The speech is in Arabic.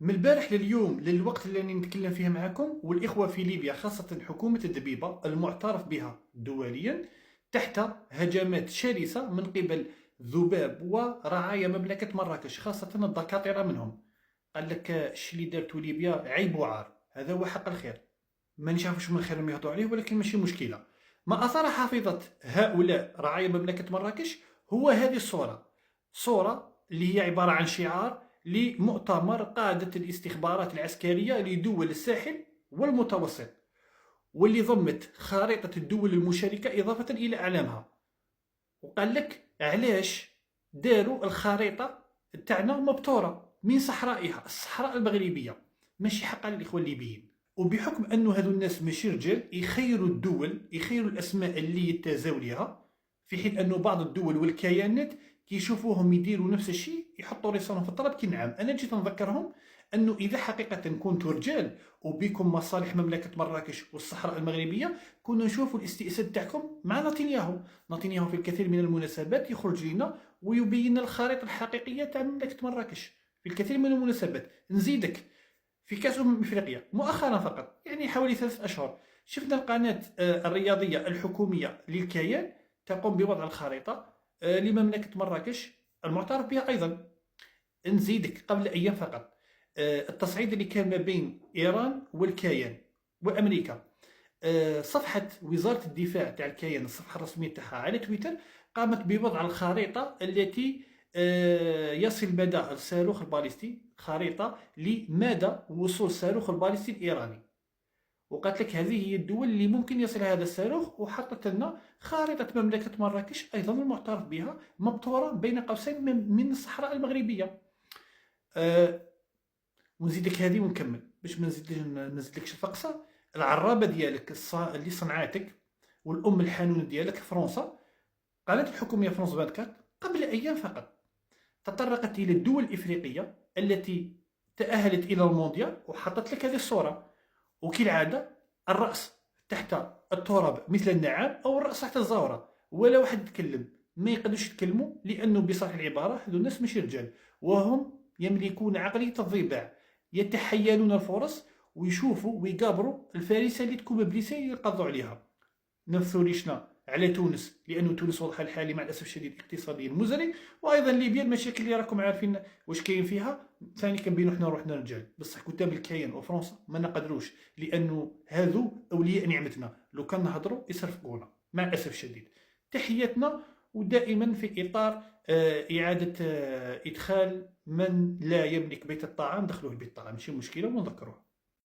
من البارح لليوم للوقت اللي راني نتكلم فيه معكم والإخوة في ليبيا خاصة حكومة الدبيبة المعترف بها دوليا تحت هجمات شرسة من قبل ذباب ورعايا مملكة مراكش خاصة الدكاترة منهم. قال لك الشي اللي دارتو ليبيا عيب وعار، هذا هو حق الخير. مانيش عارف من خير يهضروا عليه، ولكن ماشي مشكلة. ما أثار حافظة هؤلاء رعايا مملكة مراكش هو هذه الصورة، صورة اللي هي عبارة عن شعار لمؤتمر قادة الاستخبارات العسكرية لدول الساحل والمتوسط، واللي ضمت خارطة الدول المشاركة إضافة إلى أعلامها. وقال لك علاش داروا الخريطة تاعنا مبتورة من صحرائها، الصحراء المغربية، ماشي حقا للإخوة الليبيين. وبحكم أنه هذو الناس ماشي رجال يخيروا الدول، يخيروا الأسماء اللي يتازاو ليها، في حين أنه بعض الدول والكيانات كيشوفوهم يديروا نفس الشيء يحطوا راسهم في الطلب كي نعم. أنا جيت نذكرهم أنه إذا حقيقة كنتوا رجال وبكم مصالح مملكة مراكش والصحراء المغربية، كنا نشوفوا الاستئساد تاعكم مع نتنياهو في الكثير من المناسبات يخرج لنا ويبين الخريطة الحقيقية تاع مملكة مراكش في الكثير من المناسبات. نزيدك في كأس افريقيا مؤخرا فقط، يعني حوالي 3 أشهر، شفنا القناة الرياضية الحكومية للكيان تقوم بوضع الخريطة لمملكة مراكش المعترف بها أيضا. نزيدك قبل أيام فقط التصعيد اللي كان ما بين إيران والكيان وأمريكا، صفحة وزارة الدفاع تاع الكيان، الصفحة الرسمية تاعها على تويتر، قامت بوضع الخريطة التي يصل مدى الصاروخ الباليستي، خريطة لمدى وصول الصاروخ الباليستي الإيراني. وقالت لك هذه هي الدول اللي ممكن يصل هذا الصاروخ، وحطت لنا خارطة مملكة مراكش أيضا المعترف بها مبتورة بين قوسين من الصحراء المغربية. ونزيدك هذه ونكمل باش ما نزيدلكش الفقصة. العرابة ديالك اللي صنعاتك والأم الحنونة ديالك فرنسا، قالت الحكومية فرنسا 24 قبل أيام فقط تطرقت إلى الدول الإفريقية التي تأهلت إلى المونديال وحطت لك هذه الصورة. وكالعادة الرأس تحت التراب مثل النعام أو الرأس تحت الزورة، ولا واحد يتكلم، ما يقدرش يتكلموا لأنه بصح العبارة هذو الناس ماشي رجال، وهم يملكون عقلية الضباع، يتحيلون الفرص ويشوفوا ويقابروا الفارسة اللي تكون مبلسة يقضوا عليها. نفثوريشنا على تونس لأنه تونس وضعها الحالي مع الأسف الشديد اقتصاديا مزري، وأيضا ليبيا المشاكل اللي راكم عارفين واش كاين فيها. ثاني كنبينوا حنا روحنا رجال، بصح قدام الكيان وفرنسا ما نقدروش، لأنه هذو أولياء نعمتنا، لو كان نهضروا يصرفقونا مع الأسف الشديد. تحياتنا، ودائما في إطار إعادة إدخال من لا يملك بيت الطعام دخلوه بيت الطعام، ماشي مشكلة ونذكروه.